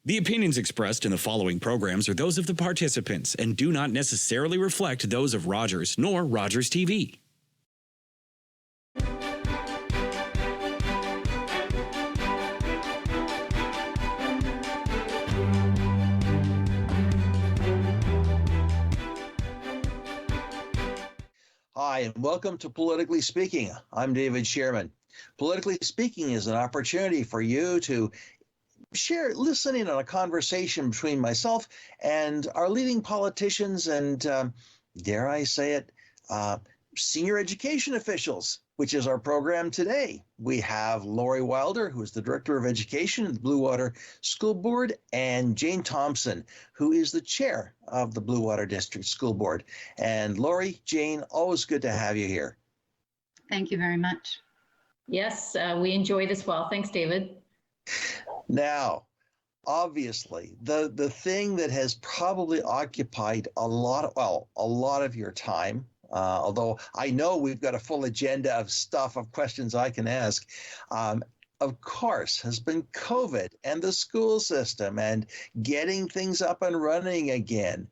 The opinions expressed in the following programs are those of the participants and do not necessarily reflect those of Rogers nor Rogers TV. Hi, and welcome to Politically Speaking. I'm David Shearman. Politically Speaking is an opportunity for you to listen in on a conversation between myself and our leading politicians and, dare I say it, senior education officials, which is our program today. We have Lori Wilder, who is the Director of Education at the Bluewater School Board, and Jane Thomson, who is the Chair of the Bluewater District School Board. And Lori, Jane, always good to have you here. Thank you very much. Yes, we enjoyed as well. Thanks, David. Now, obviously, the thing that has probably occupied a lot of your time, although I know we've got a full agenda of questions I can ask, of course, has been COVID and the school system and getting things up and running again.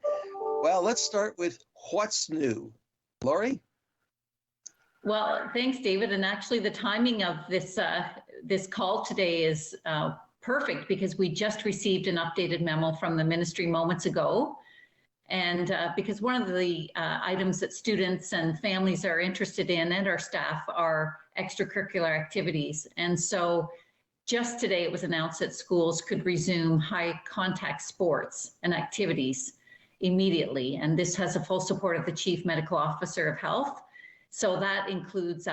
Well, let's start with what's new. Lori? Well, thanks, David. And actually, the timing of this call today is perfect because we just received an updated memo from the ministry moments ago. And because one of the items that students and families are interested in and our staff are extracurricular activities. And so just today it was announced that schools could resume high contact sports and activities immediately. And this has the full support of the Chief Medical Officer of Health. So that includes,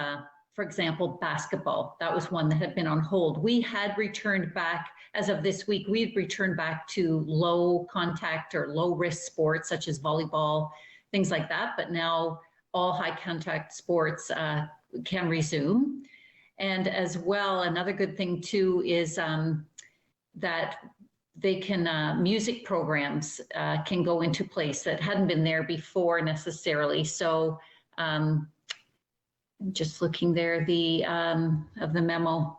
for example, basketball. That was one that had been on hold. We had returned back, as of this week, we've returned back to low contact or low risk sports such as volleyball, things like that. But now all high contact sports can resume. And as well, another good thing too is that they can, music programs can go into place that hadn't been there before necessarily. So just looking there, of the memo.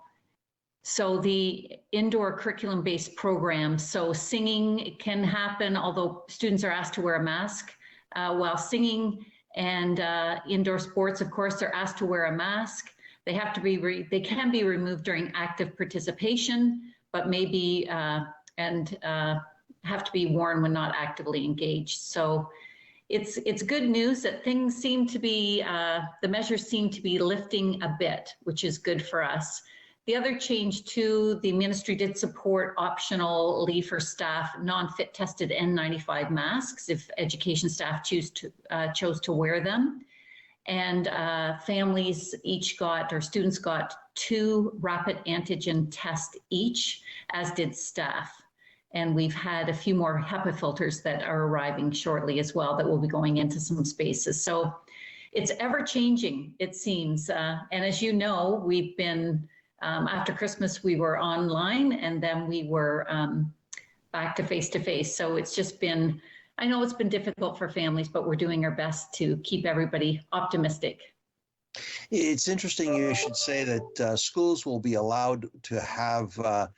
So the indoor curriculum-based programs, so singing can happen, although students are asked to wear a mask while singing, and indoor sports, of course, they're asked to wear a mask. They have to be, they can be removed during active participation, but maybe, have to be worn when not actively engaged. So it's good news that things seem to be, the measures seem to be lifting a bit, which is good for us. The other change too, the ministry did support optional leave for staff non-fit tested N95 masks if education staff chose to wear them. And families each got, or students got 2 rapid antigen tests each, as did staff. And we've had a few more HEPA filters that are arriving shortly as well that will be going into some spaces. So it's ever changing, it seems. And as you know, we've been, after Christmas, we were online and then we were back to face. So it's just been, I know it's been difficult for families, but we're doing our best to keep everybody optimistic. It's interesting you should say that schools will be allowed to have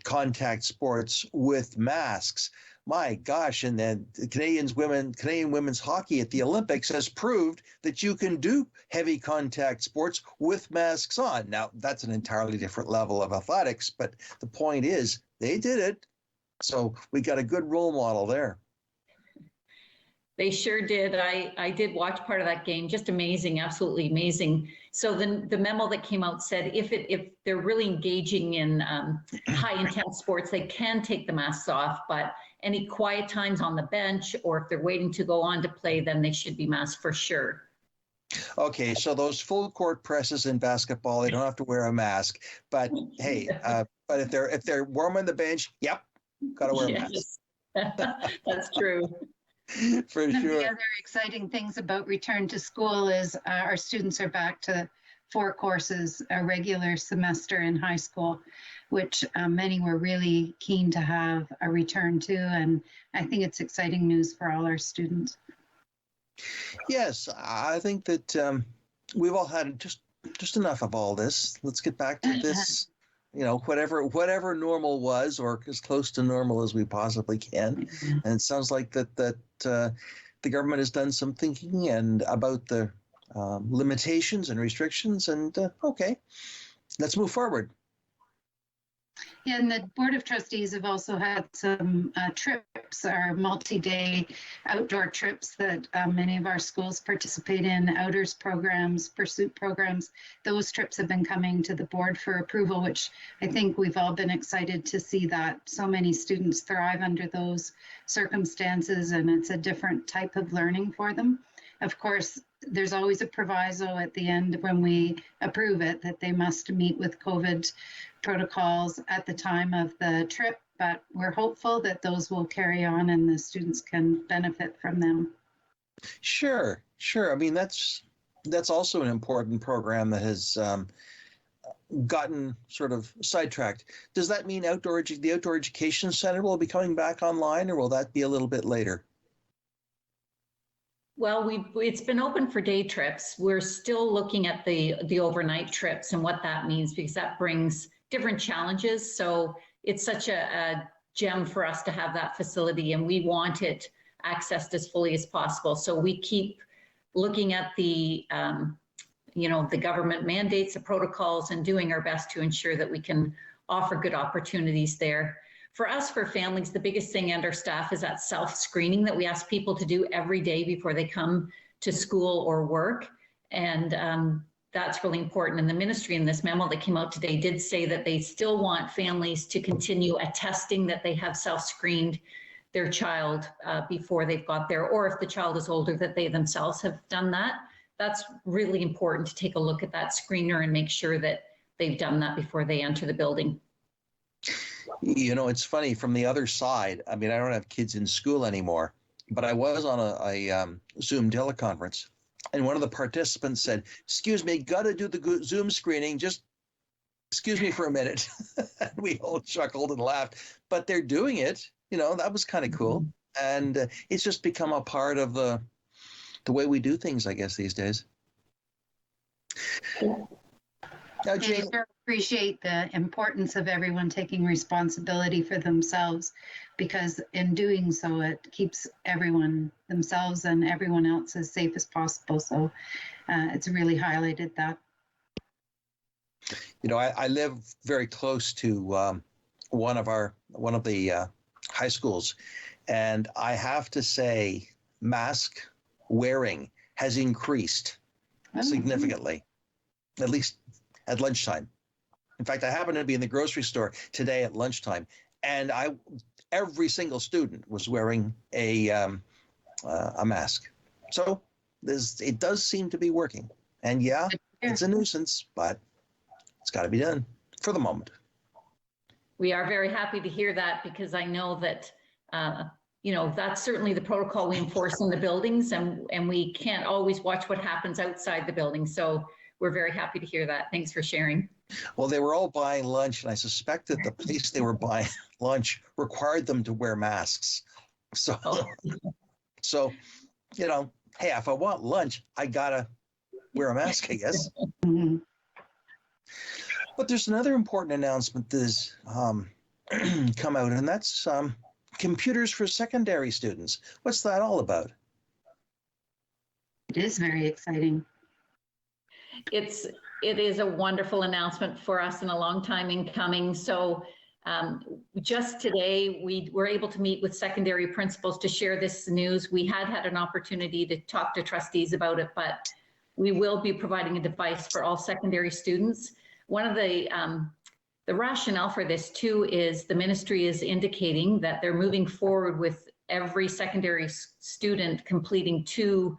contact sports with masks. My gosh, and then Canadian women's hockey at the Olympics has proved that you can do heavy contact sports with masks on. Now, that's an entirely different level of athletics, but the point is they did it. So we got a good role model there. They sure did. I did watch part of that game. Just amazing, absolutely amazing. So the memo that came out said if they're really engaging in high intense sports, they can take the masks off, but any quiet times on the bench or if they're waiting to go on to play, then they should be masked for sure. Okay, so those full court presses in basketball, they don't have to wear a mask. But hey, but if they're warm on the bench, yep, got to wear a mask. That's true. For One sure. of the other exciting things about return to school is our students are back to 4 courses a regular semester in high school, which many were really keen to have a return to. And I think it's exciting news for all our students. Yes, I think that we've all had just enough of all this. Let's get back to this whatever normal was, or as close to normal as we possibly can. And it sounds like that the government has done some thinking and about the limitations and restrictions. And okay, let's move forward. Yeah, and the Board of Trustees have also had some trips, or multi-day outdoor trips that many of our schools participate in, outdoors programs, pursuit programs. Those trips have been coming to the board for approval, which I think we've all been excited to see that so many students thrive under those circumstances, and it's a different type of learning for them. Of course, there's always a proviso at the end when we approve it that they must meet with COVID protocols at the time of the trip, but we're hopeful that those will carry on and the students can benefit from them. Sure. I mean, that's also an important program that has gotten sort of sidetracked. Does that mean the Outdoor Education Center will be coming back online, or will that be a little bit later? Well, it's been open for day trips. We're still looking at the overnight trips and what that means, because that brings different challenges. So it's such a gem for us to have that facility, and we want it accessed as fully as possible. So we keep looking at the government mandates, the protocols, and doing our best to ensure that we can offer good opportunities there. For us, for families, the biggest thing, and our staff, is that self-screening that we ask people to do every day before they come to school or work. And that's really important. And the ministry in this memo that came out today did say that they still want families to continue attesting that they have self-screened their child before they've got there, or if the child is older, that they themselves have done that. That's really important, to take a look at that screener and make sure that they've done that before they enter the building. It's funny, from the other side. I mean, I don't have kids in school anymore, but I was on a Zoom teleconference, and one of the participants said, "Excuse me, got to do the Zoom screening. Just excuse me for a minute." And we all chuckled and laughed, but they're doing it. That was kind of cool. And it's just become a part of the way we do things, I guess, these days. Now, Jane, I appreciate the importance of everyone taking responsibility for themselves, because in doing so, it keeps everyone, themselves and everyone else, as safe as possible. So it's really highlighted that. I live very close to one of the high schools, and I have to say, mask wearing has increased significantly, at least at lunchtime. In fact, I happened to be in the grocery store today at lunchtime, and every single student was wearing a mask. So it does seem to be working. And yeah, it's a nuisance, but it's got to be done for the moment. We are very happy to hear that, because I know that that's certainly the protocol we enforce in the buildings, and we can't always watch what happens outside the building. So we're very happy to hear that. Thanks for sharing. Well, they were all buying lunch, and I suspect that the place they were buying lunch required them to wear masks. So, hey, if I want lunch, I gotta wear a mask, I guess. Mm-hmm. But there's another important announcement that has come out, and that's computers for secondary students. What's that all about? It is very exciting. It is a wonderful announcement for us, and a long time in coming. So just today, we were able to meet with secondary principals to share this news. We had an opportunity to talk to trustees about it, but we will be providing a device for all secondary students. One of the rationale for this too is the ministry is indicating that they're moving forward with every secondary student completing 2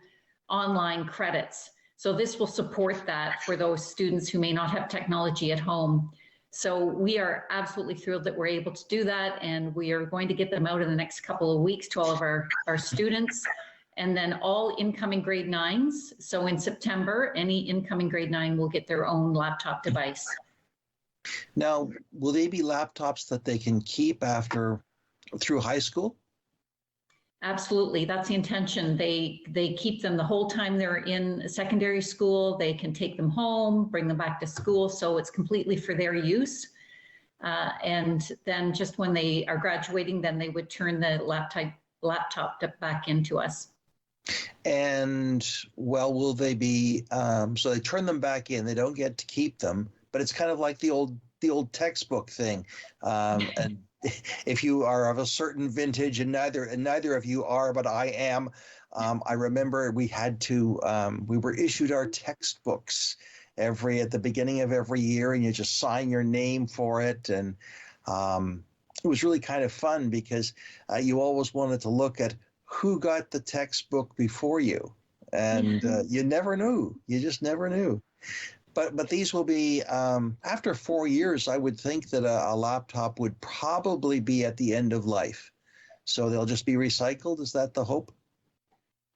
online credits. So this will support that for those students who may not have technology at home. So we are absolutely thrilled that we're able to do that, and we are going to get them out in the next couple of weeks to all of our students. And then all incoming grade 9s. So in September, any incoming grade 9 will get their own laptop device. Now, will they be laptops that they can keep through high school? Absolutely, that's the intention. They keep them the whole time they're in secondary school. They can take them home, bring them back to school. So it's completely for their use. And then just when they are graduating, then they would turn the laptop back into us. And well, will they be? So they turn them back in. They don't get to keep them, but it's kind of like the old textbook thing. And if you are of a certain vintage, and neither of you are, but I am. I remember we had to. We were issued our textbooks at the beginning of every year, and you just sign your name for it, and it was really kind of fun because you always wanted to look at who got the textbook before you, and you never knew. You just never knew. But these will be after 4 years. I would think that a laptop would probably be at the end of life, so they'll just be recycled. Is that the hope?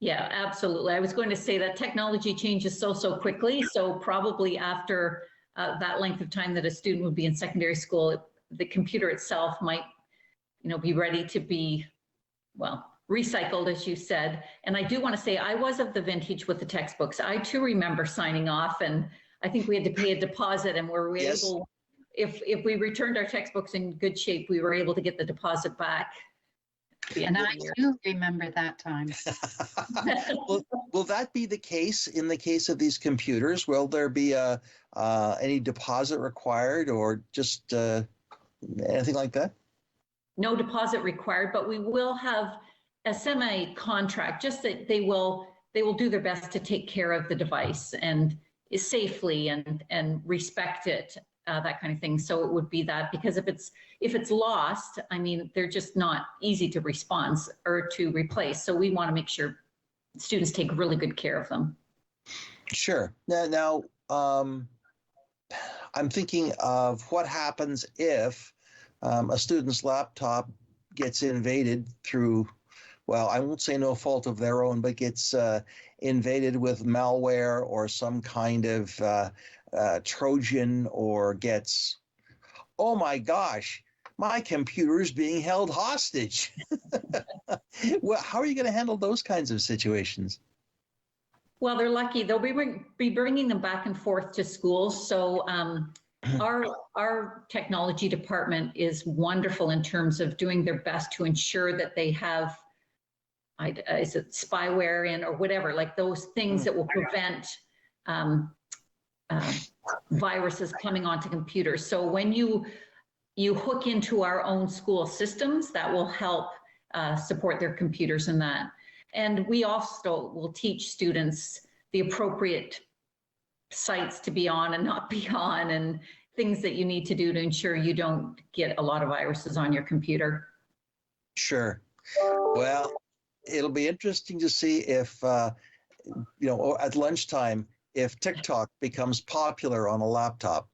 Yeah, absolutely. I was going to say that technology changes so quickly. So probably after that length of time that a student would be in secondary school, the computer itself might, be ready to be, recycled, as you said. And I do want to say, I was of the vintage with the textbooks. I too remember signing off, and I think we had to pay a deposit, and were we able, if we returned our textbooks in good shape, we were able to get the deposit back. And I too remember that time. Will that be the case in the case of these computers? Will there be any deposit required, or just anything like that? No deposit required, but we will have a semi-contract, just that they will do their best to take care of the device and safely and respect it, that kind of thing. So it would be that, because if it's lost, I mean, they're just not easy to respond or to replace. So we want to make sure students take really good care of them. Sure. Now I'm thinking of what happens if a student's laptop gets invaded through, well, I won't say no fault of their own, but gets invaded with malware or some kind of Trojan, or gets, oh my gosh, my computer's being held hostage. Well, how are you going to handle those kinds of situations? Well, they're lucky. They'll be bringing them back and forth to schools. So our technology department is wonderful in terms of doing their best to ensure that they have, is it spyware in or whatever, like those things that will prevent viruses coming onto computers. So when you hook into our own school systems, that will help support their computers in that. And we also will teach students the appropriate sites to be on and not be on, and things that you need to do to ensure you don't get a lot of viruses on your computer. Sure. Well, it'll be interesting to see if, at lunchtime, if TikTok becomes popular on a laptop,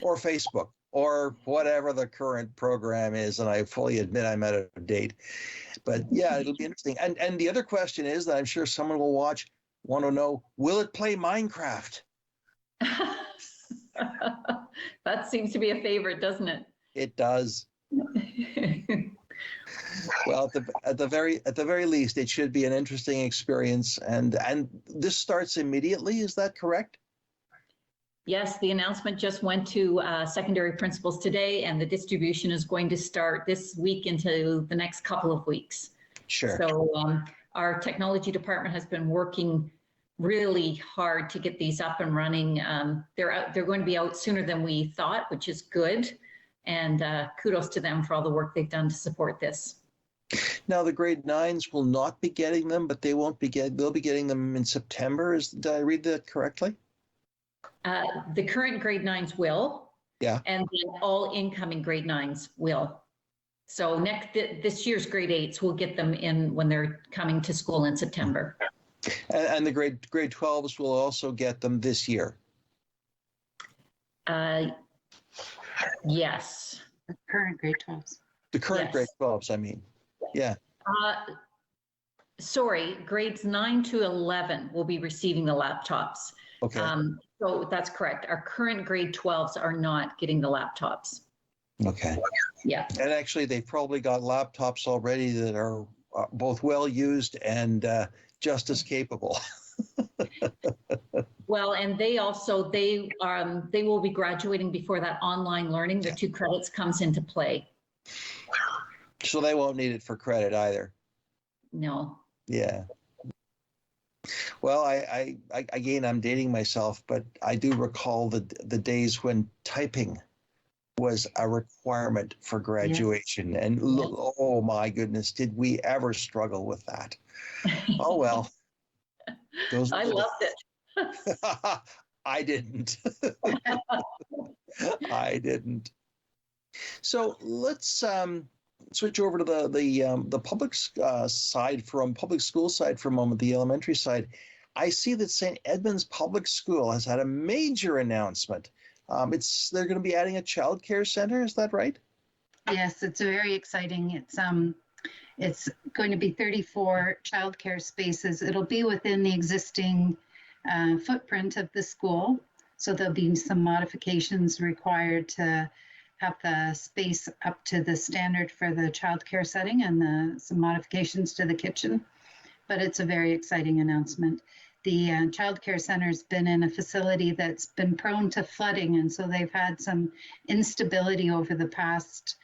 or Facebook, or whatever the current program is. And I fully admit I'm out of date. But yeah, it'll be interesting. And the other question is that I'm sure someone will want to know, will it play Minecraft? That seems to be a favorite, doesn't it? It does. Well, at the very least, it should be an interesting experience. And this starts immediately. Is that correct? Yes, the announcement just went to secondary principals today, and the distribution is going to start this week into the next couple of weeks. Sure. So our technology department has been working really hard to get these up and running. They're going to be out sooner than we thought, which is good. And kudos to them for all the work they've done to support this. Now, the grade 9s will not be getting them, but they'll be getting them in September. Did I read that correctly? The current grade 9s will. Yeah. And then all incoming grade 9s will. So this year's grade 8s will get them in when they're coming to school in September. And the grade 12s will also get them this year. Yes. The current grade 12s. The current grade 12s, I mean. Yeah. Sorry, grades 9 to 11 will be receiving the laptops. Okay. So that's correct. Our current grade 12s are not getting the laptops. Okay. Yeah. And actually, they've probably got laptops already that are both well used and just as capable. Well, and they will be graduating before that online learning. The 2 credits comes into play. So they won't need it for credit either. No. Yeah. Well, I again, I'm dating myself, but I do recall the days when typing was a requirement for graduation. Yes. And look, yes. Oh my goodness, did we ever struggle with that? Oh well. I loved it. I didn't. I didn't. So let's switch over to the public side public school side for a moment, the elementary side. I see that St. Edmund's Public School has had a major announcement. They're going to be adding a child care center. Is that right? Yes, it's very exciting. It's going to be 34 child care spaces. It'll be within the existing footprint of the school. So there'll be some modifications required to have the space up to the standard for the child care setting and some modifications to the kitchen. But it's a very exciting announcement. The child care center has been in a facility that's been prone to flooding, and so they've had some instability over the past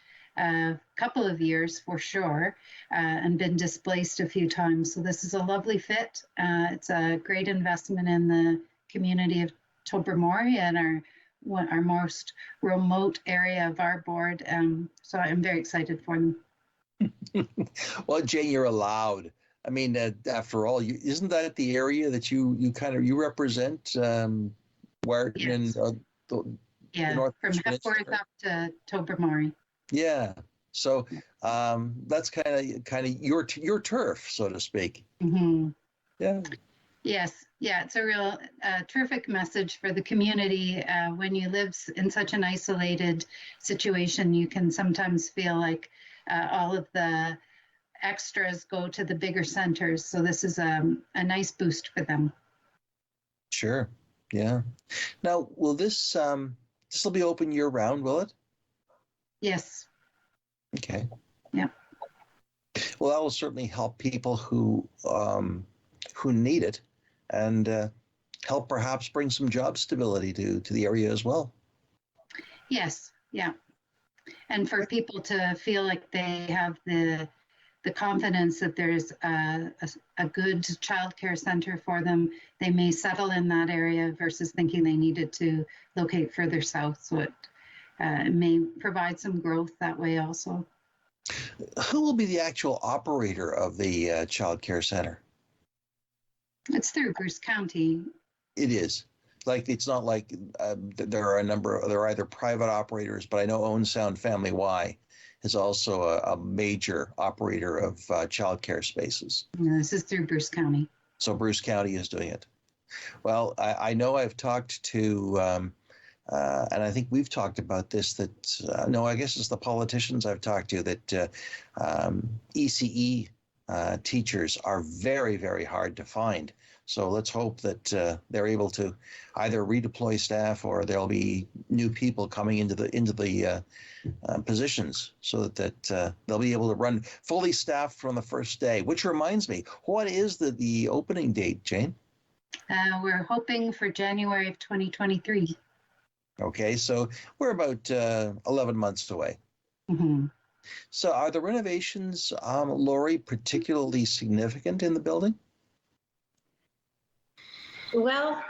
couple of years for sure, and been displaced a few times. So this is a lovely fit. It's a great investment in the community of Tobermory and our most remote area of our board. So I'm very excited for them. Well, Jane, you're allowed. I mean, after all, isn't that the area that you represent, Wharton? Yes. And the North from Hepworth up to Tobermory. Yeah, so that's kind of your turf, so to speak. Mm-hmm. Yeah. Yes, yeah, it's a real terrific message for the community. When you live in such an isolated situation, you can sometimes feel like all of the extras go to the bigger centers. So this is a nice boost for them. Sure. Yeah. Now, will this will be open year round, will it? Yes. Okay. Yeah. Well, that will certainly help people who need it, and help perhaps bring some job stability to the area as well. Yes. Yeah. And for people to feel like they have the confidence that there's a good childcare center for them, they may settle in that area versus thinking they needed to locate further south. So it may provide some growth that way also. Who will be the actual operator of the child care center? It's through Bruce County. It is. It's not like there are either private operators, but I know Owen Sound Family Y is also a major operator of childcare spaces. Yeah, this is through Bruce County. So Bruce County is doing it. Well, I know I've talked to, and I think we've talked about this, no, I guess it's the politicians I've talked to, that ECE teachers are very, very hard to find. So let's hope that they're able to either redeploy staff, or there'll be new people coming into the positions, so that they'll be able to run fully staffed from the first day. Which reminds me, what is the opening date, Jane? We're hoping for January of 2023. Okay, so we're about 11 months away. Mm-hmm. So are the renovations, Lori, particularly significant in the building? Well,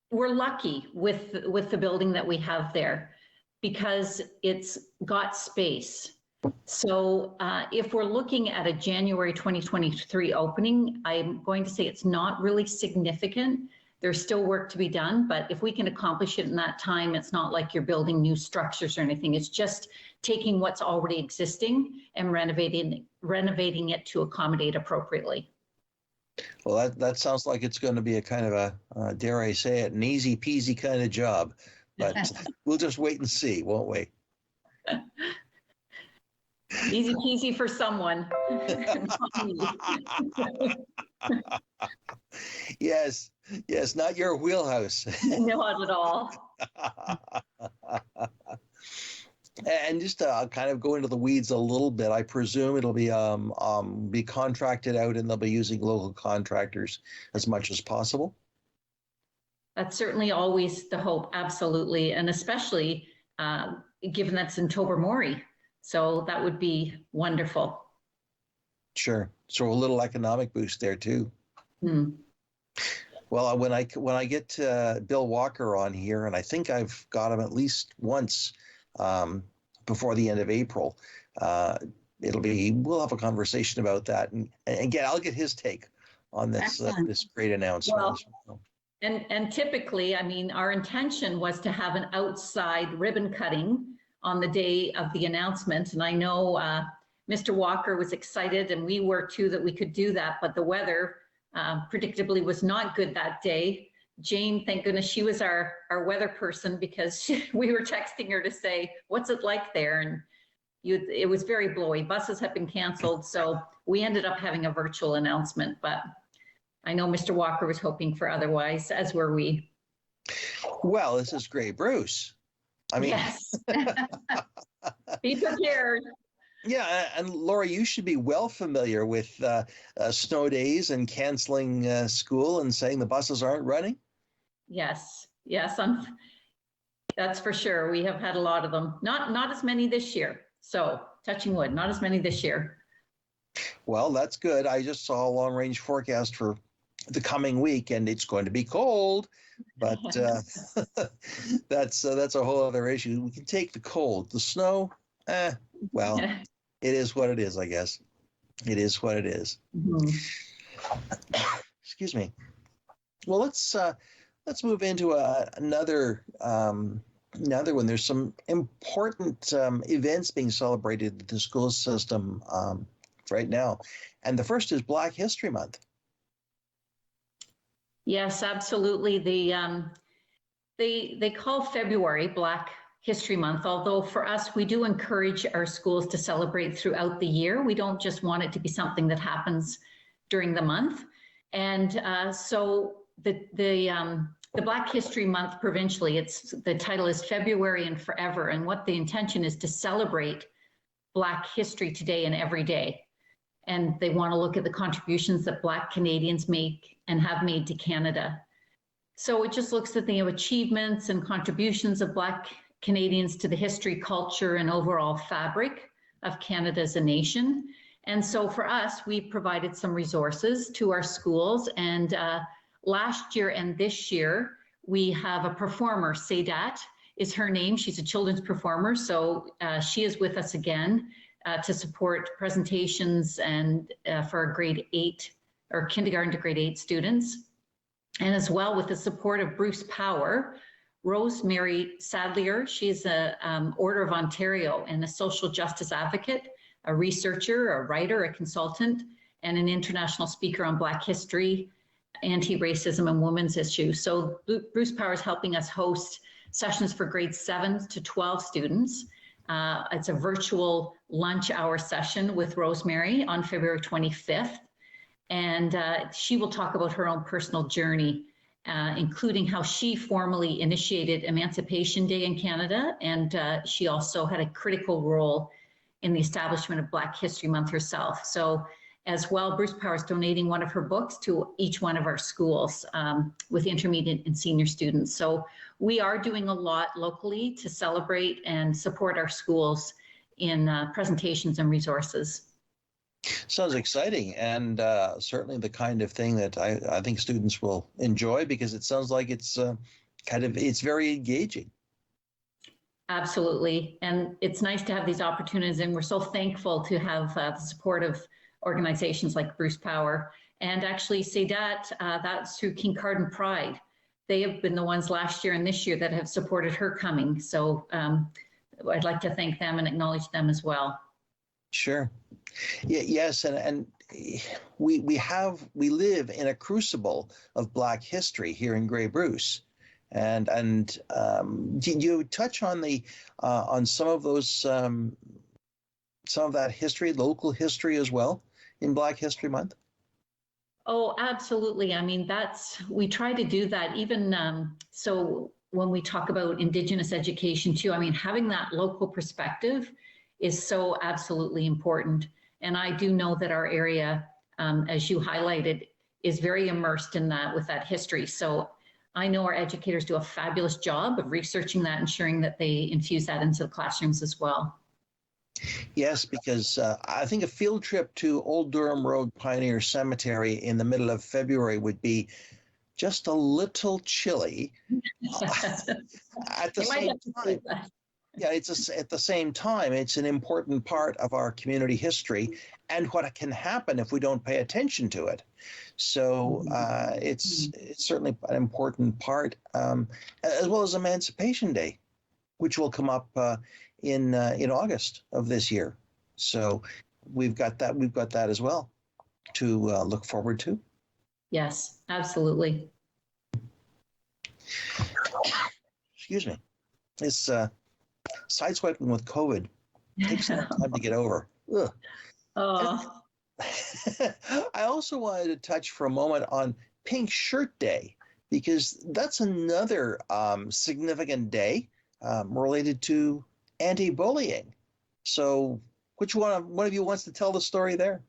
we're lucky with the building that we have there, because it's got space. So if we're looking at a January 2023 opening, I'm going to say it's not really significant. There's still work to be done, but if we can accomplish it in that time, it's not like you're building new structures or anything. It's just taking what's already existing and renovating it to accommodate appropriately. Well, that sounds like it's going to be a kind of a, dare I say it, an easy peasy kind of job. But we'll just wait and see, won't we? Easy peasy for someone. Yes, not your wheelhouse. Not at all. And just to kind of go into the weeds a little bit, I presume it'll be contracted out, and they'll be using local contractors as much as possible. That's certainly always the hope, absolutely. And especially given that's in Tobermory. So that would be wonderful. Sure. So a little economic boost there too. Hmm. Well, when I get Bill Walker on here, and I think I've got him at least once before the end of April, we'll have a conversation about that, and again, I'll get his take on this this great announcement. Well, and typically, I mean, our intention was to have an outside ribbon cutting on the day of the announcement, and I know Mr. Walker was excited, and we were too, that we could do that, but the weather predictably was not good that day. Jane, thank goodness she was our weather person, because we were texting her to say, what's it like there? And it was very blowy. Buses have been canceled, so we ended up having a virtual announcement, but I know Mr. Walker was hoping for otherwise, as were we. Well, this is Grey Bruce. I mean, yes. Be prepared. Yeah, and Laura, you should be well familiar with snow days and canceling school and saying the buses aren't running. Yes, that's for sure. We have had a lot of them. Not as many this year. So, touching wood, not as many this year. Well, that's good. I just saw a long-range forecast for the coming week, and it's going to be cold. But that's a whole other issue. We can take the cold. The snow, well. It is what it is, I guess. It is what it is. Mm-hmm. Excuse me. Well, let's move into another one. There's some important events being celebrated in the school system right now, and the first is Black History Month. Yes, absolutely. They call February Black History Month, although for us, we do encourage our schools to celebrate throughout the year. We don't just want it to be something that happens during the month. And so the Black History Month provincially, the title is February and Forever. And what the intention is to celebrate Black history today and every day. And they want to look at the contributions that Black Canadians make and have made to Canada. So it just looks at the achievements and contributions of Black Canadians to the history, culture, and overall fabric of Canada as a nation. And so for us, we provided some resources to our schools. And last year and this year, we have a performer, Sadat is her name. She's a children's performer. So she is with us again to support presentations and for our grade 8 or kindergarten to grade 8 students. And as well with the support of Bruce Power, Rosemary Sadlier. She's a Order of Ontario and a social justice advocate, a researcher, a writer, a consultant, and an international speaker on Black history, anti-racism, and women's issues. So Bruce Power is helping us host sessions for grades 7 to 12 students. It's a virtual lunch hour session with Rosemary on February 25th. And she will talk about her own personal journey, including how she formally initiated Emancipation Day in Canada. And she also had a critical role in the establishment of Black History Month herself. So as well, Bruce Power is donating one of her books to each one of our schools with intermediate and senior students. So we are doing a lot locally to celebrate and support our schools in presentations and resources. Sounds exciting, and certainly the kind of thing that I think students will enjoy, because it sounds like it's it's very engaging. Absolutely, and it's nice to have these opportunities, and we're so thankful to have the support of organizations like Bruce Power. And actually, Sadat, that's through Kincardine Pride. They have been the ones last year and this year that have supported her coming. So I'd like to thank them and acknowledge them as well. Sure. Yeah, yes, and we live in a crucible of Black history here in Grey Bruce, and did you touch on on some of those some of that history, local history as well, in Black History Month? Oh, absolutely. I mean, we try to do that even so when we talk about Indigenous education too. I mean, having that local perspective is so absolutely important. And I do know that our area, as you highlighted, is very immersed in that with that history. So I know our educators do a fabulous job of researching that, ensuring that they infuse that into the classrooms as well. Yes, because I think a field trip to Old Durham Road Pioneer Cemetery in the middle of February would be just a little chilly. At the same time, yeah, at the same time, it's an important part of our community history and what can happen if we don't pay attention to it. So it's certainly an important part, as well as Emancipation Day, which will come up in August of this year. So we've got that as well to look forward to. Yes, absolutely. Excuse me. This sideswiping with COVID takes some time to get over. Ugh. Oh. I also wanted to touch for a moment on Pink Shirt Day, because that's another significant day related to anti-bullying. So which one of you wants to tell the story there?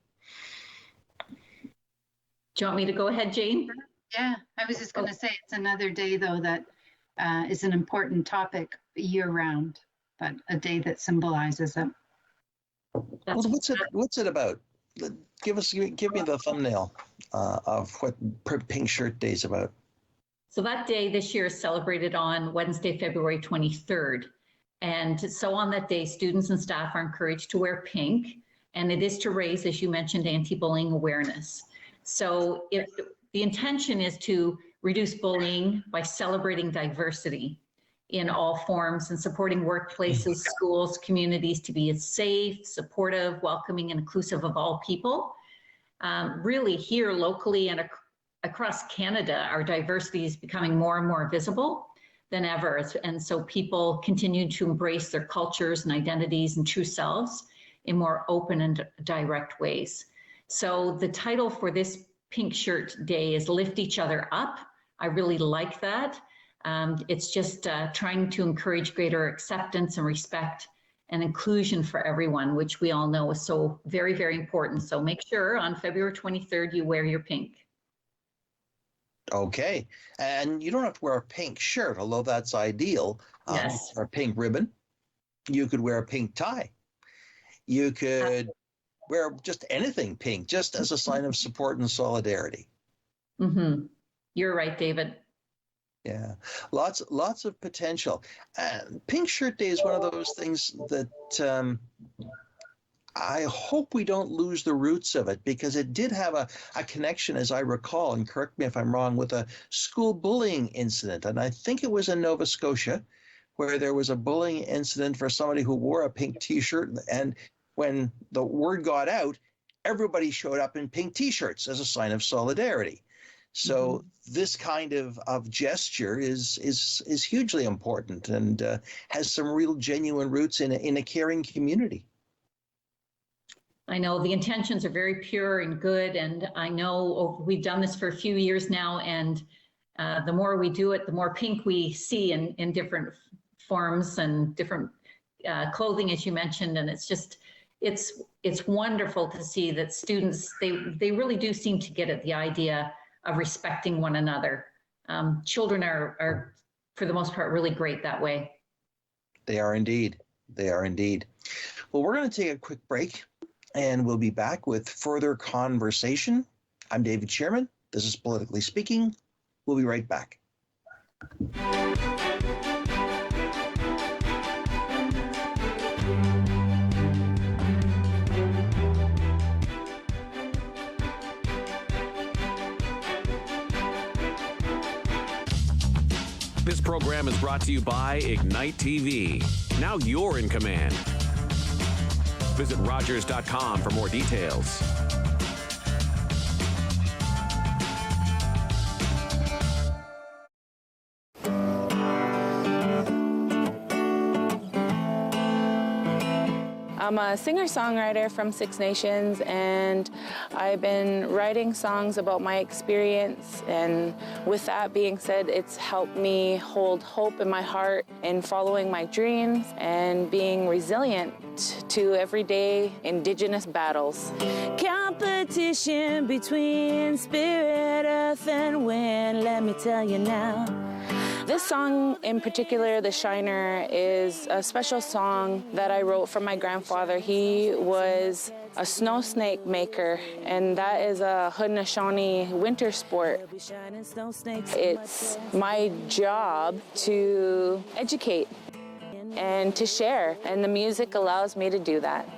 Do you want me to go ahead, Jane? Yeah, I was just going to say it's another day, though, that is an important topic year-round, but a day that symbolizes it. Well, what's it about? Give me the thumbnail of what Pink Shirt Day is about. So that day this year is celebrated on Wednesday, February 23rd. And so on that day, students and staff are encouraged to wear pink, and it is to raise, as you mentioned, anti-bullying awareness. So if the intention is to reduce bullying by celebrating diversity in all forms and supporting workplaces, schools, communities to be safe, supportive, welcoming, and inclusive of all people. Really here locally and across Canada, our diversity is becoming more and more visible than ever. And so people continue to embrace their cultures and identities and true selves in more open and direct ways. So the title for this Pink Shirt Day is Lift Each Other Up. I really like that. It's just trying to encourage greater acceptance and respect and inclusion for everyone, which we all know is so very, very important. So make sure on February 23rd, you wear your pink. Okay. And you don't have to wear a pink shirt, although that's ideal. Yes. Or a pink ribbon. You could wear a pink tie. You could wear just anything pink, just as a sign of support and solidarity. Mm-hmm. You're right, David. Yeah, lots of potential. Pink Shirt Day is one of those things that I hope we don't lose the roots of it, because it did have a connection, as I recall, and correct me if I'm wrong, with a school bullying incident. And I think it was in Nova Scotia, where there was a bullying incident for somebody who wore a pink T-shirt. And when the word got out, everybody showed up in pink T-shirts as a sign of solidarity. So this kind of gesture is hugely important and has some real genuine roots in a caring community. I know the intentions are very pure and good, and I know we've done this for a few years now, and the more we do it, the more pink we see in different forms and different clothing, as you mentioned, and it's just, it's wonderful to see that students, they really do seem to get at the idea of respecting one another. Children are, for the most part, really great that way. They are indeed. They are indeed. Well, we're going to take a quick break, and we'll be back with further conversation. I'm David Shearman. This is Politically Speaking. We'll be right back. This program is brought to you by Ignite TV. Now you're in command. Visit Rogers.com for more details. I'm a singer-songwriter from Six Nations, and I've been writing songs about my experience, and with that being said, it's helped me hold hope in my heart in following my dreams and being resilient to everyday Indigenous battles. Can't competition between spirit, earth, and wind. Let me tell you now. This song in particular, The Shiner, is a special song that I wrote for my grandfather. He was a snow snake maker, and that is a Haudenosaunee winter sport. It's my job to educate and to share, and the music allows me to do that.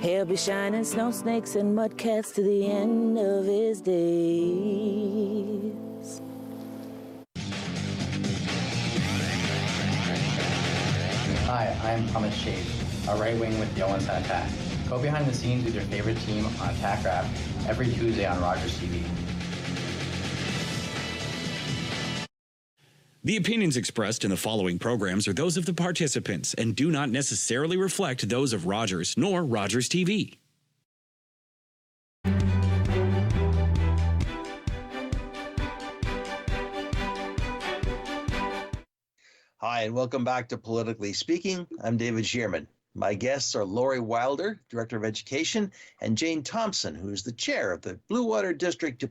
He'll be shining snow snakes and mudcats to the end of his days. Hi, I'm Thomas Shade, a right wing with the Owens and Attack. Go behind the scenes with your favorite team on Attack Rap every Tuesday on Rogers TV. The opinions expressed in the following programs are those of the participants and do not necessarily reflect those of Rogers nor Rogers TV. Hi, and welcome back to Politically Speaking. I'm David Shearman. My guests are Lori Wilder, Director of Education, and Jane Thomson, who is the chair of the Bluewater District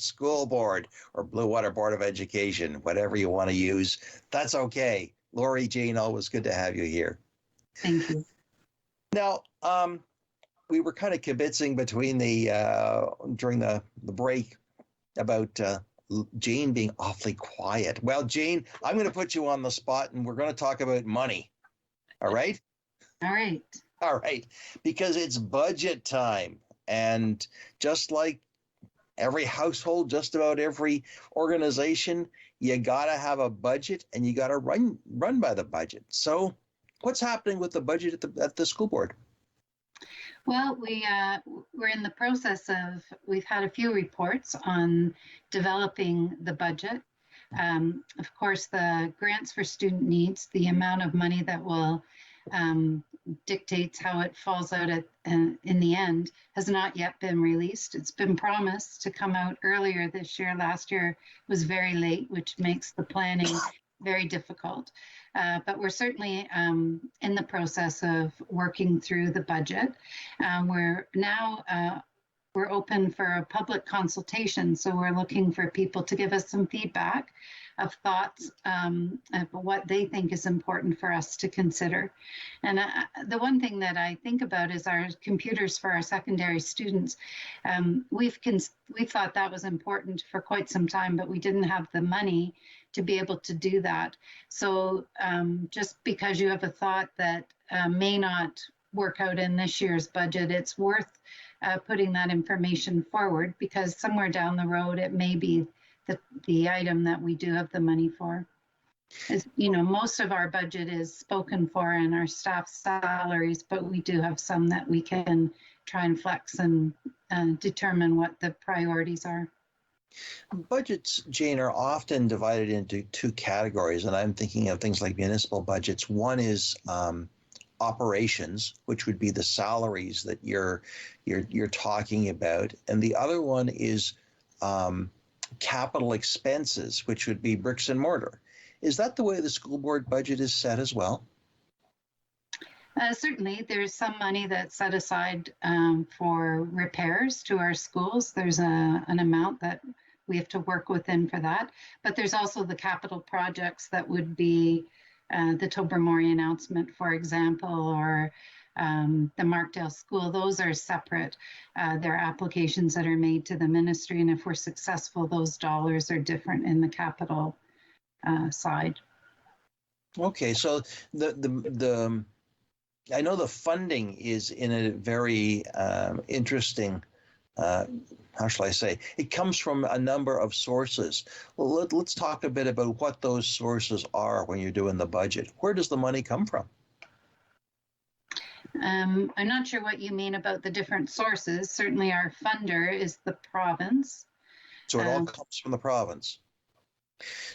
School Board, or Bluewater Board of Education, whatever you want to use. That's okay. Lori, Jane, always good to have you here. Thank you. Now, we were kind of kibitzing between during the break about Jane being awfully quiet. Well, Jane, I'm going to put you on the spot, and we're going to talk about money. All right? All right. All right. Because it's budget time. And just like every household, just about every organization, you got to have a budget, and you got to run by the budget. So what's happening with the budget at the school board? Well, we're in the process of, we've had a few reports on developing the budget. Of course, the grants for student needs, the amount of money that will dictates how it falls out in the end, has not yet been released. It's been promised to come out earlier this year. Last year was very late, which makes the planning very difficult. But we're certainly in the process of working through the budget. We're now we're open for a public consultation, so we're looking for people to give us some feedback of thoughts of what they think is important for us to consider. And the one thing that I think about is our computers for our secondary students. We've thought that was important for quite some time, but we didn't have the money to be able to do that. So just because you have a thought that may not work out in this year's budget, it's worth putting that information forward, because somewhere down the road it may be the item that we do have the money for. As you know, most of our budget is spoken for in our staff salaries, but we do have some that we can try and flex and determine what the priorities are. Budgets, Jane, are often divided into two categories, and I'm thinking of things like municipal budgets. One is operations, which would be the salaries that you're talking about, and the other one is capital expenses, which would be bricks and mortar. Is that the way the school board budget is set as well? Certainly, there's some money that's set aside for repairs to our schools. There's an amount that we have to work within for that. But there's also the capital projects that would be the Tobermory announcement, for example, or the Markdale School. Those are separate. They're applications that are made to the ministry, and if we're successful, those dollars are different in the capital side. Okay, so the I know the funding is in a very interesting, how shall I say, it comes from a number of sources. Well, let's talk a bit about what those sources are when you're doing the budget. Where does the money come from? I'm not sure what you mean about the different sources. Certainly our funder is the province. So it all comes from the province.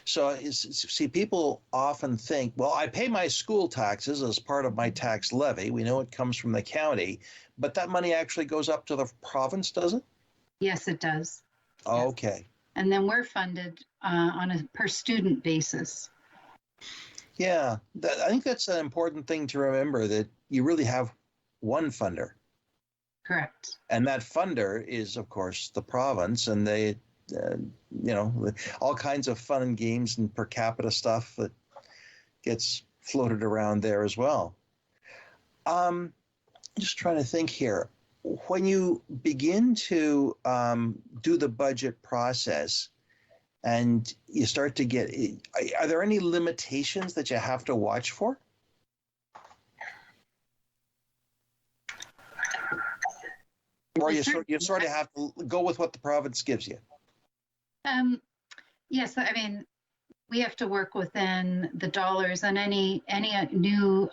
So see, people often think, well, I pay my school taxes as part of my tax levy. We know it comes from the county, but that money actually goes up to the province, does it? Yes, it does. Oh, okay. And then we're funded on a per student basis. Yeah, I think that's an important thing to remember, that you really have one funder. Correct. And that funder is, of course, the province, and they, all kinds of fun and games and per capita stuff that gets floated around there as well. Just trying to think here. When you begin to do the budget process and you start to get, are there any limitations that you have to watch for? Or you sort of have to go with what the province gives you? Yes, I mean, we have to work within the dollars, and any new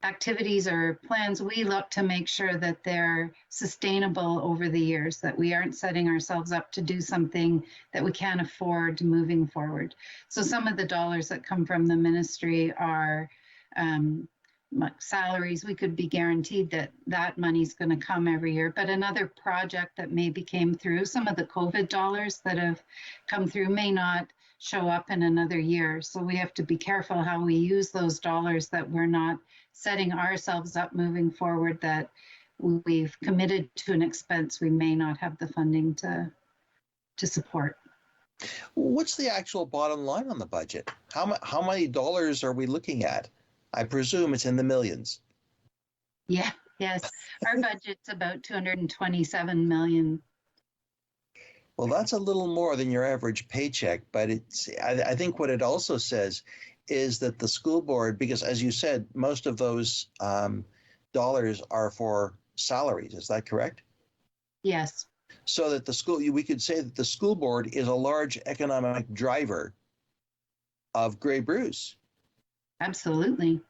activities or plans, we look to make sure that they're sustainable over the years, that we aren't setting ourselves up to do something that we can't afford moving forward. So some of the dollars that come from the ministry are salaries. We could be guaranteed that that money's going to come every year, but another project that maybe came through, some of the COVID dollars that have come through may not show up in another year. So we have to be careful how we use those dollars, that we're not setting ourselves up moving forward, that we've committed to an expense we may not have the funding to support. What's the actual bottom line on the budget? How many dollars are we looking at? I presume it's in the millions. Yeah, yes. Our budget's about 227 million. Well, that's a little more than your average paycheck, but I think what it also says is that the school board, because as you said, most of those dollars are for salaries. Is that correct? Yes. So that we could say that the school board is a large economic driver of Grey Bruce. Absolutely.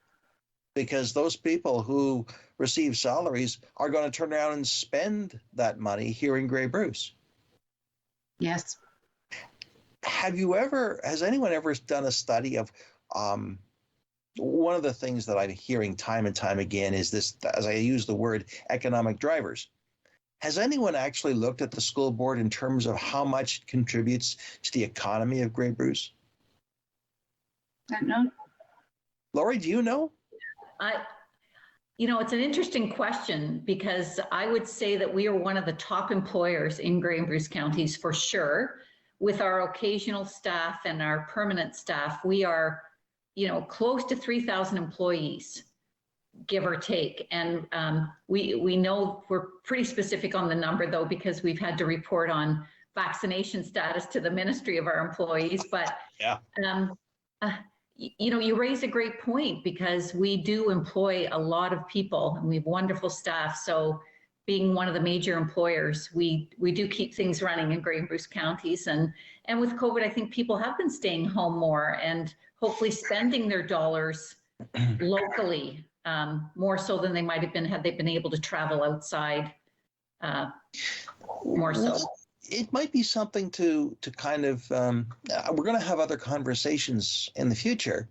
Because those people who receive salaries are going to turn around and spend that money here in Grey Bruce. Yes. Has anyone ever done a study of, one of the things that I'm hearing time and time again is this, as I use the word economic drivers. Has anyone actually looked at the school board in terms of how much it contributes to the economy of Grey Bruce? I don't know. Laurie, do you know? It's an interesting question, because I would say that we are one of the top employers in Grey and Bruce counties for sure. With our occasional staff and our permanent staff, we are, close to 3,000 employees, give or take. And we know we're pretty specific on the number, though, because we've had to report on vaccination status to the ministry of our employees. But yeah. You raise a great point, because we do employ a lot of people and we have wonderful staff. So being one of the major employers, we do keep things running in Grey and Bruce counties. And with COVID, I think people have been staying home more and hopefully spending their dollars locally, more so than they might have been had they been able to travel outside more so. It might be something to kind of, we're going to have other conversations in the future,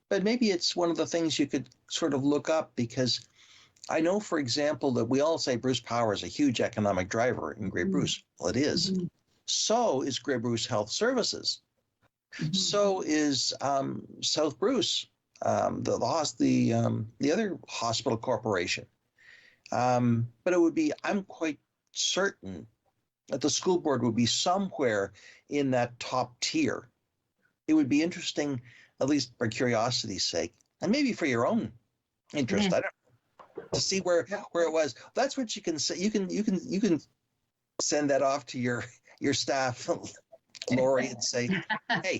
but maybe it's one of the things you could sort of look up, because I know, for example, that we all say Bruce Power is a huge economic driver in Grey Bruce. Well, it is. Mm-hmm. So is Grey Bruce Health Services. Mm-hmm. So is South Bruce, the other hospital corporation. But it would be, I'm quite certain that the school board would be somewhere in that top tier. It would be interesting, at least for curiosity's sake, and maybe for your own interest. I don't know, to see where it was. That's what you can say. You can send that off to your staff, Lori, and say, "Hey,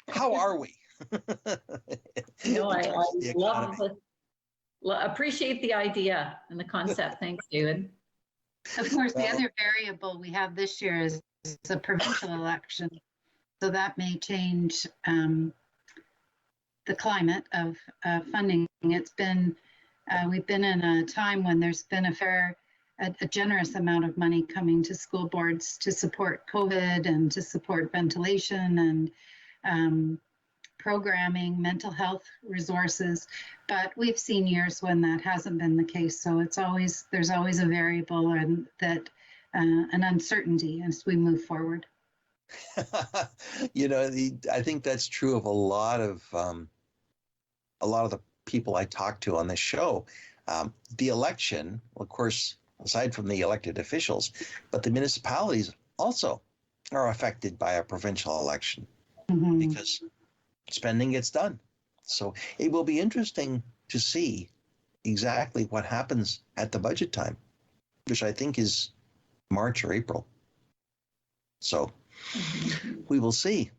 how are we?" I appreciate the idea and the concept. Thanks, David. Of course, the other variable we have this year is the provincial election. So that may change the climate of funding. It's been, we've been in a time when there's been a generous amount of money coming to school boards to support COVID and to support ventilation and programming, mental health resources, but we've seen years when that hasn't been the case. So there's always a variable and that an uncertainty as we move forward. I think that's true of a lot of the people I talk to on this show. The election, of course, aside from the elected officials, but the municipalities also are affected by a provincial election because spending gets done. So it will be interesting to see exactly what happens at the budget time, which I think is March or April. So we will see.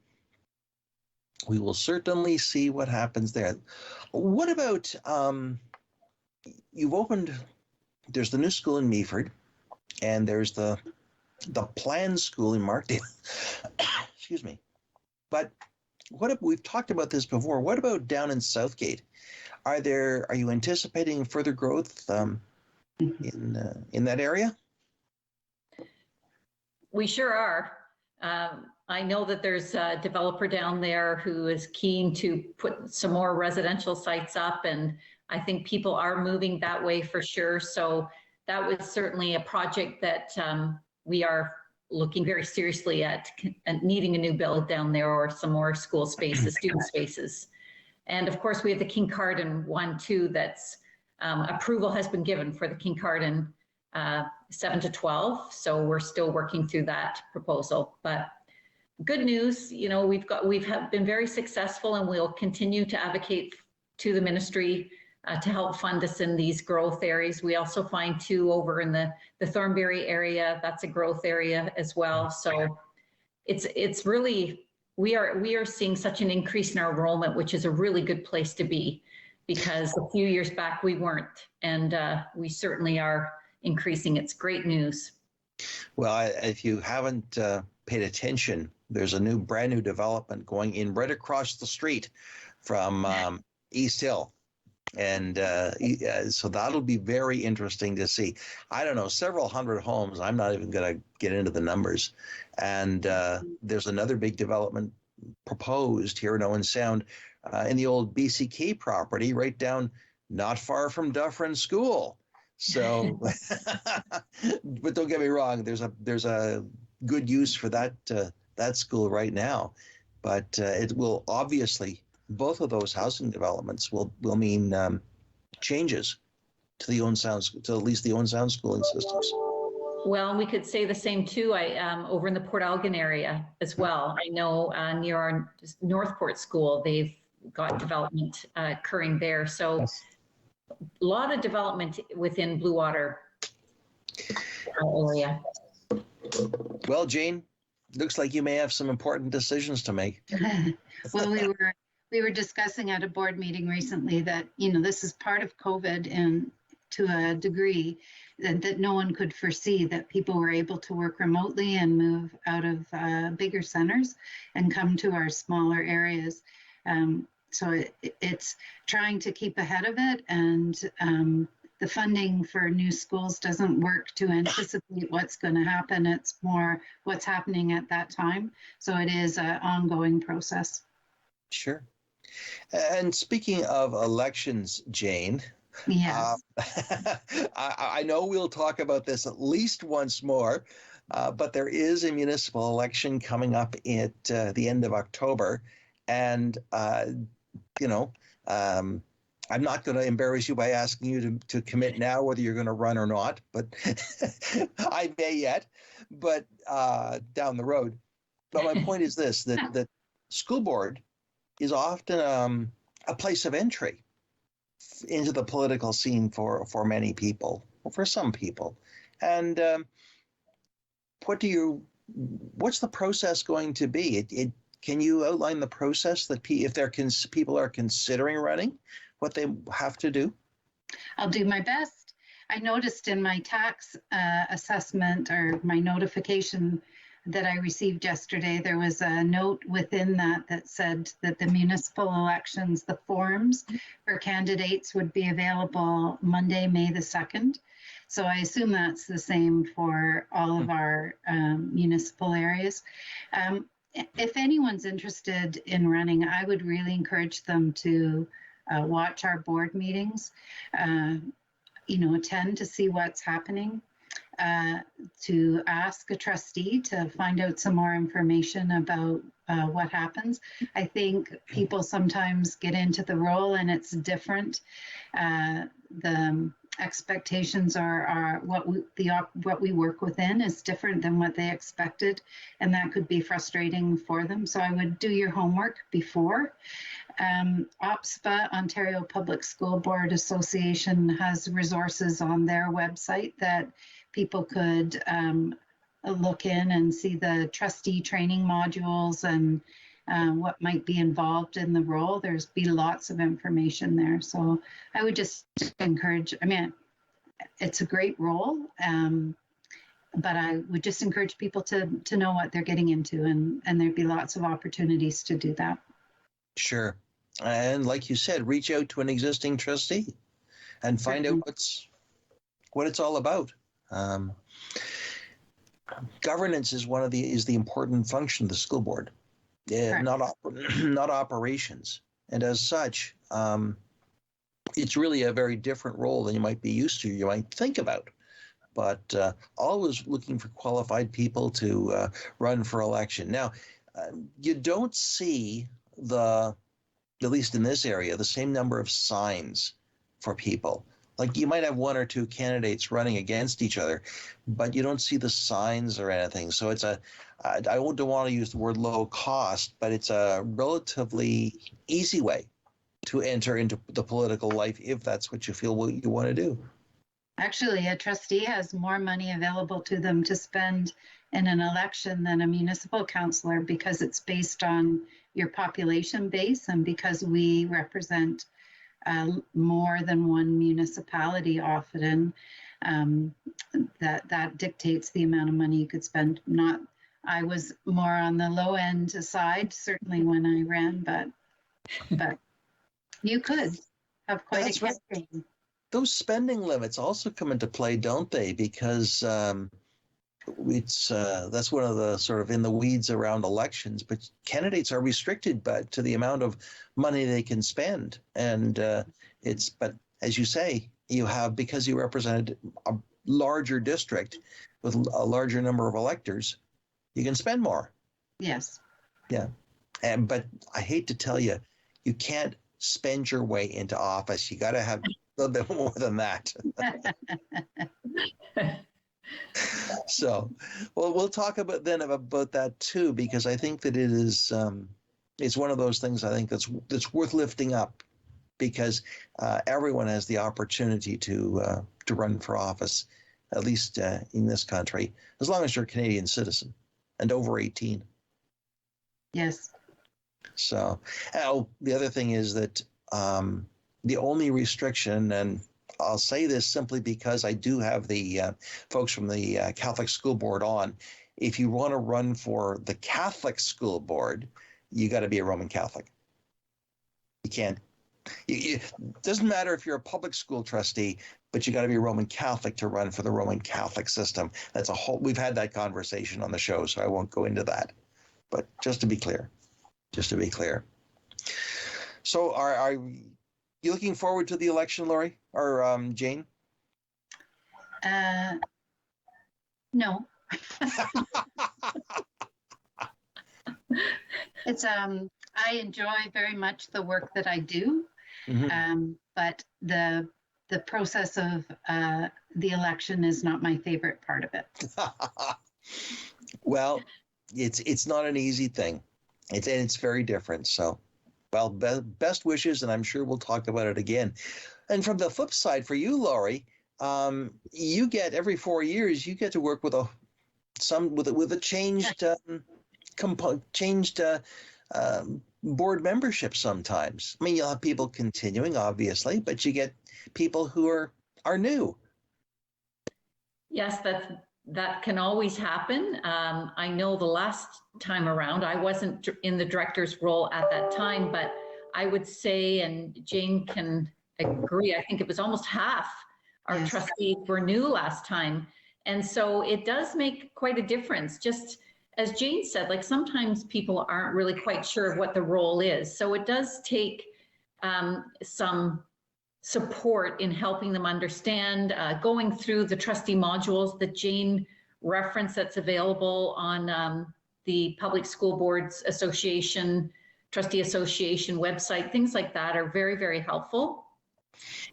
We will certainly see what happens there. What about, you've opened, there's the new school in Meaford, and there's the planned school in Markdale. Excuse me. But what if, we've talked about this before, what about down in Southgate? Are you anticipating further growth in that area? We sure are. I know that there's a developer down there who is keen to put some more residential sites up, and I think people are moving that way for sure. So that was certainly a project that we are looking very seriously at needing a new build down there or some more school spaces, student spaces. And of course, we have the Kincardine one too, that's approval has been given for the Kincardine 7 to 12. So we're still working through that proposal. But good news, you know, we've been very successful, and we'll continue to advocate to the ministry to help fund us in these growth areas. We also find too over in the Thornbury area, that's a growth area as well. So it's really, we are seeing such an increase in our enrollment, which is a really good place to be, because a few years back we weren't, and we certainly are increasing. It's great news. Well, if you haven't paid attention, there's a brand new development going in right across the street from East Hill. And so that'll be very interesting to see. I don't know, several hundred homes. I'm not even going to get into the numbers. And there's another big development proposed here in Owen Sound in the old BCK property right down not far from Dufferin School. So, but don't get me wrong, there's a good use for that school right now. But it will obviously, both of those housing developments will mean changes to the Owen Sound, to at least the Owen Sound schooling systems. Well, we could say the same too. Over in the Port Elgin area as well. I know near our Northport school, they've got development occurring there. So a lot of development within Bluewater area. Well, Jane, looks like you may have some important decisions to make. Well, we were discussing at a board meeting recently that, you know, this is part of COVID, and to a degree that no one could foresee, that people were able to work remotely and move out of bigger centers and come to our smaller areas. So it's trying to keep ahead of it, and the funding for new schools doesn't work to anticipate what's going to happen. It's more what's happening at that time. So it is an ongoing process. Sure. And speaking of elections, Jane, yes. I know we'll talk about this at least once more, but there is a municipal election coming up at the end of October. And, you know, I'm not going to embarrass you by asking you to commit now whether you're going to run or not, but I may yet, but down the road. But my point is this, that school board is often a place of entry into the political scene for many people, or for some people. And what's the process going to be? Can you outline the process that if people are considering running, what they have to do? I'll do my best. I noticed in my tax assessment, or my notification that I received yesterday, there was a note within that said that the municipal elections, the forms for candidates would be available Monday, May the 2nd. So I assume that's the same for all of our municipal areas. If anyone's interested in running, I would really encourage them to watch our board meetings, attend to see what's happening, to ask a trustee to find out some more information about what happens. I think people sometimes get into the role and it's different. The expectations are what we work within is different than what they expected, and that could be frustrating for them. So I would do your homework before. OPSPA, Ontario Public School Board Association, has resources on their website that people could look in and see the trustee training modules and what might be involved in the role. There's be lots of information there. So I would just encourage, I mean, it's a great role, but I would just encourage people to know what they're getting into, and there'd be lots of opportunities to do that. Sure. And like you said, reach out to an existing trustee and find out what it's all about. Governance is the important function of the school board, not operations. And as such, it's really a very different role than you might be used to, you might think about. But always looking for qualified people to run for election. Now, you don't see at least in this area, the same number of signs for people. Like you might have one or two candidates running against each other, but you don't see the signs or anything. So it's I don't want to use the word low cost, but it's a relatively easy way to enter into the political life if that's what you feel you want to do. Actually, a trustee has more money available to them to spend in an election than a municipal councillor, because it's based on your population base, and because we represent more than one municipality often, that dictates the amount of money you could spend. I was more on the low end side, certainly when I ran, but you could have quite a campaign. Right. Those spending limits also come into play, don't they? Because that's one of the sort of in the weeds around elections, but candidates are restricted to the amount of money they can spend. And but as you say, because you represented a larger district with a larger number of electors, you can spend more. Yes. Yeah. But I hate to tell you, you can't spend your way into office. You got to have a little bit more than that. So, well, we'll talk about that too, because I think that it is it's one of those things I think that's worth lifting up, because everyone has the opportunity to run for office, at least in this country, as long as you're a Canadian citizen and over 18. Yes. So, the other thing is that the only restriction, and I'll say this simply because I do have the folks from the Catholic School Board on. If you want to run for the Catholic School Board, you got to be a Roman Catholic. You can't. It doesn't matter if you're a public school trustee, but you got to be a Roman Catholic to run for the Roman Catholic system. That's a whole. We've had that conversation on the show, so I won't go into that. But just to be clear. So are you looking forward to the election, Laurie or Jane? No. It's I enjoy very much the work that I do, but the process of the election is not my favorite part of it. Well, it's not an easy thing. It's very different. So, well, best wishes, and I'm sure we'll talk about it again. And from the flip side, for you, Laurie, you get every 4 years you get to work with a changed board membership. Sometimes, I mean, you'll have people continuing, obviously, but you get people who are new. Yes, that can always happen. I know the last time around, I wasn't in the director's role at that time, but I would say, and Jane can agree, I think it was almost half our trustees were new last time. And so it does make quite a difference. Just as Jane said, like sometimes people aren't really quite sure what the role is. So it does take some support in helping them understand, going through the trustee modules that Jane referenced that's available on the Public School Boards Association, Trustee Association website. Things like that are very, very helpful.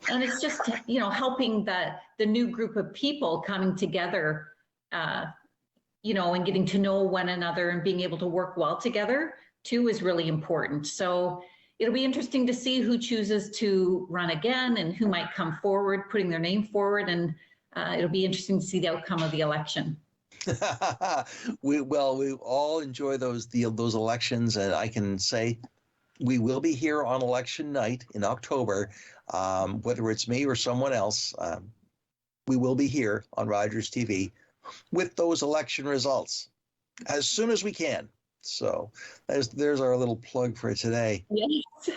And it's just, you know, helping the new group of people coming together, you know, and getting to know one another and being able to work well together too is really important. So it'll be interesting to see who chooses to run again and who might come forward, putting their name forward. And it'll be interesting to see the outcome of the election. we all enjoy those elections, and I can say we will be here on election night in October, whether it's me or someone else. We will be here on Rogers TV with those election results as soon as we can. So there's our little plug for today. Yes,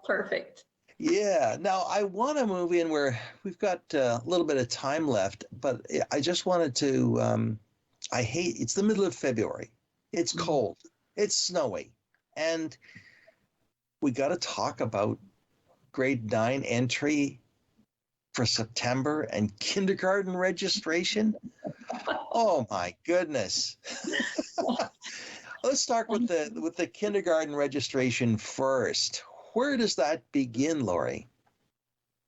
perfect. Yeah. Now I want to move in where we've got a little bit of time left, but I just wanted to. It's the middle of February. It's cold. It's snowy, and we got to talk about grade 9 entry for September and kindergarten registration. Oh my goodness. Let's start with the kindergarten registration first. Where does that begin, Lori?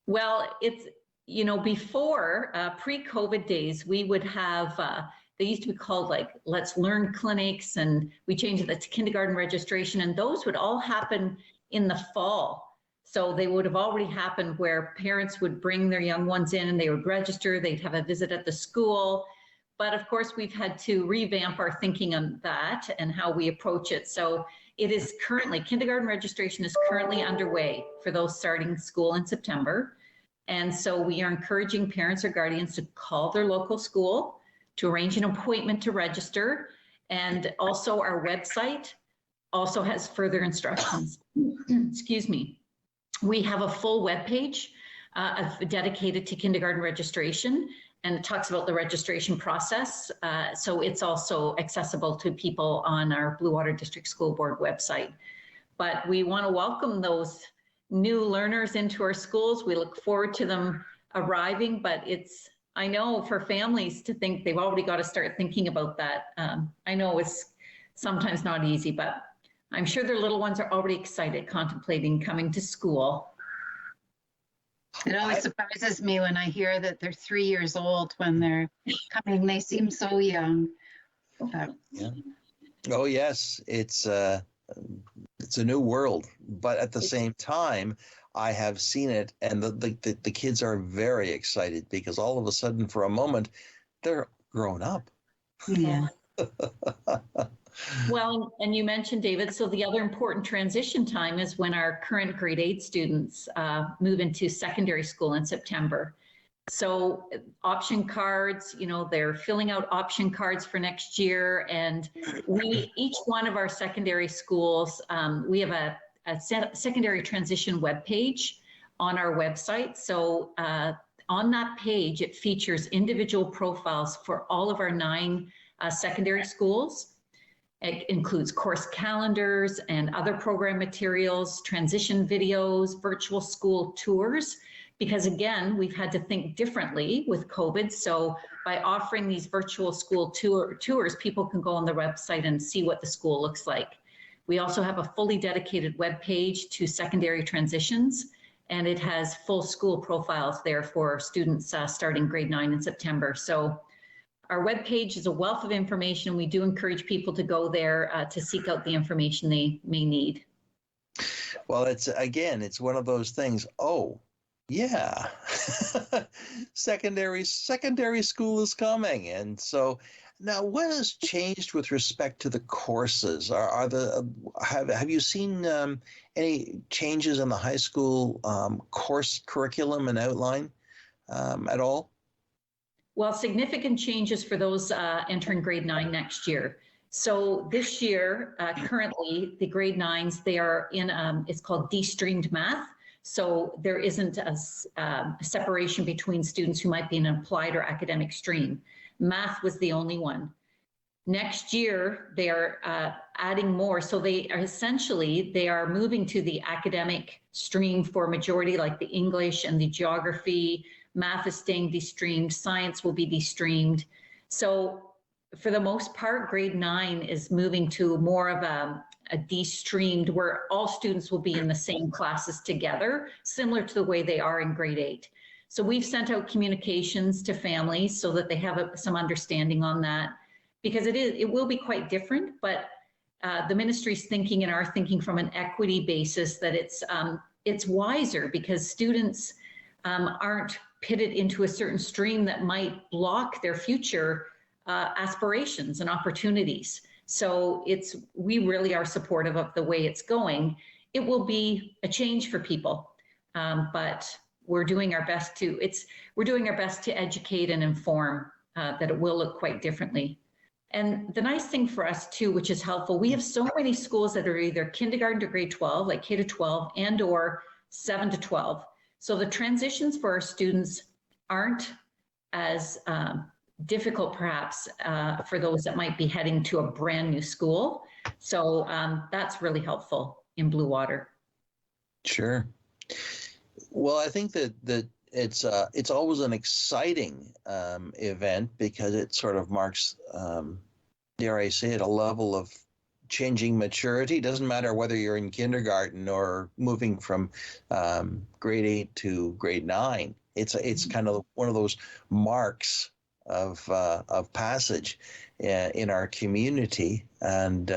Well, it's, you know, before pre-COVID days, we would have, they used to be called like Let's Learn clinics, and we changed it to kindergarten registration, and those would all happen in the fall. So they would have already happened where parents would bring their young ones in and they would register, they'd have a visit at the school. But of course, we've had to revamp our thinking on that and how we approach it. So it is currently, kindergarten registration is currently underway for those starting school in September. And so we are encouraging parents or guardians to call their local school to arrange an appointment to register. And also our website also has further instructions. Excuse me. We have a full webpage dedicated to kindergarten registration, and it talks about the registration process. So it's also accessible to people on our Bluewater District School Board website. But we want to welcome those new learners into our schools. We look forward to them arriving, but it's, I know for families to think they've already got to start thinking about that. I know it's sometimes not easy, but I'm sure their little ones are already excited, contemplating coming to school. It always surprises me when I hear that they're 3 years old when they're coming. They seem so young. Yeah. Oh yes, it's a new world, but at the same time, I have seen it, and the kids are very excited because all of a sudden, for a moment, they're grown up. Yeah. Well, and you mentioned, David, so the other important transition time is when our current grade 8 students move into secondary school in September. So option cards, you know, they're filling out option cards for next year. And each one of our secondary schools, we have a secondary transition webpage on our website. So on that page, it features individual profiles for all of our 9 secondary schools. It includes course calendars and other program materials, transition videos, virtual school tours, because again, we've had to think differently with COVID. So by offering these virtual school tours, people can go on the website and see what the school looks like. We also have a fully dedicated web page to secondary transitions, and it has full school profiles there for students starting grade 9 in September. So our webpage is a wealth of information. We do encourage people to go there to seek out the information they may need. Well, it's one of those things. Oh, yeah, secondary school is coming, and so now what has changed with respect to the courses? Have you seen any changes in the high school course curriculum and outline at all? Well, significant changes for those entering grade 9 next year. So this year, currently, the grade 9s, they are in, it's called de-streamed math. So there isn't a separation between students who might be in an applied or academic stream. Math was the only one. Next year, they are adding more. So they are moving to the academic stream for majority, like the English and the geography. Math is staying de-streamed, science will be de-streamed. So for the most part, grade 9 is moving to more of de-streamed where all students will be in the same classes together, similar to the way they are in grade 8. So we've sent out communications to families so that they have some understanding on that, because it will be quite different, but the ministry's thinking and our thinking from an equity basis that it's wiser because students aren't pitted into a certain stream that might block their future aspirations and opportunities. So we really are supportive of the way it's going. It will be a change for people, but we're doing our best to educate and inform that it will look quite differently. And the nice thing for us too, which is helpful, we have so many schools that are either kindergarten to grade 12, like K to 12, and or 7 to 12. So the transitions for our students aren't as difficult perhaps for those that might be heading to a brand new school. So that's really helpful in Bluewater. Sure. Well, I think that it's always an exciting event because it sort of marks, dare I say it, a level of changing maturity. It doesn't matter whether you're in kindergarten or moving from grade 8 to grade 9. It's kind of one of those marks of passage in our community. And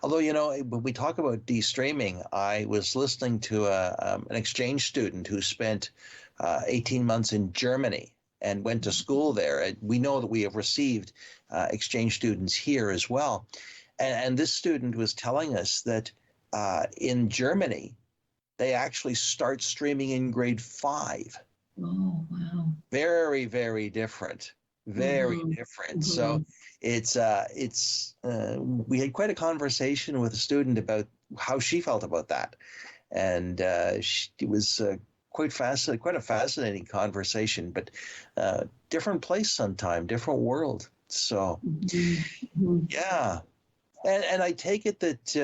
although, when we talk about de-streaming, I was listening to an exchange student who spent 18 months in Germany and went to school there. We know that we have received exchange students here as well. And this student was telling us that in Germany, they actually start streaming in grade 5. Oh, wow. Very, very different. Very different. Mm-hmm. So we had quite a conversation with a student about how she felt about that. And it was quite a fascinating conversation, but different place sometime, different world. So, yeah. And I take it that,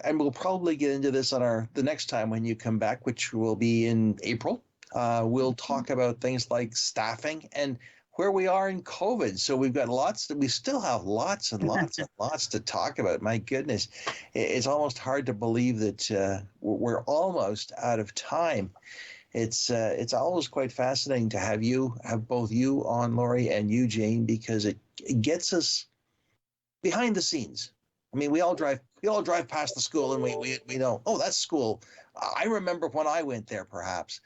and we'll probably get into this on the next time when you come back, which will be in April. We'll talk about things like staffing and where we are in COVID. So we still have lots and lots and lots to talk about. My goodness, it's almost hard to believe that we're almost out of time. It's always quite fascinating to have both you on, Lori, and you, Jane, because it gets us behind the scenes. I mean, we all drive past the school and we know, oh, that's school. I remember when I went there, perhaps.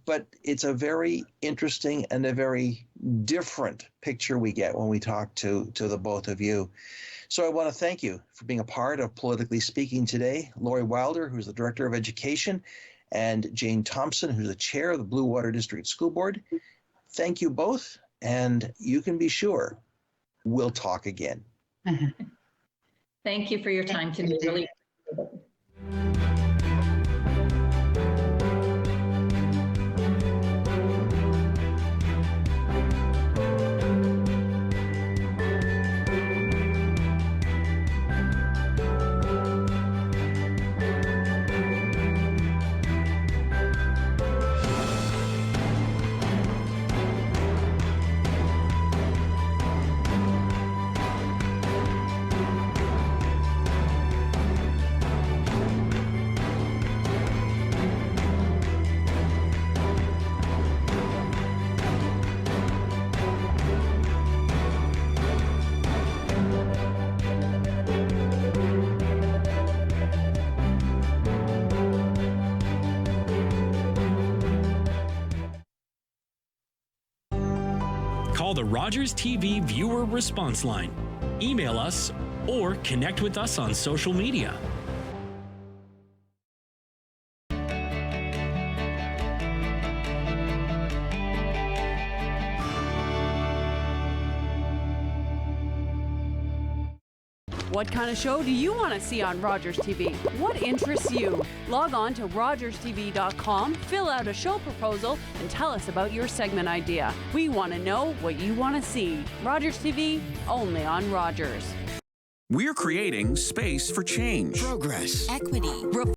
But it's a very interesting and a very different picture we get when we talk to the both of you. So I want to thank you for being a part of Politically Speaking today. Lori Wilder, who's the Director of Education, and Jane Thomson, who's the Chair of the Bluewater District School Board. Thank you both, and you can be sure we'll talk again. Thank you for your time today. Really. Call the Rogers TV Viewer Response Line. Email us or connect with us on social media. What kind of show do you want to see on Rogers TV? What interests you? Log on to rogerstv.com, fill out a show proposal, and tell us about your segment idea. We want to know what you want to see. Rogers TV, only on Rogers. We're creating space for change. Progress. Equity.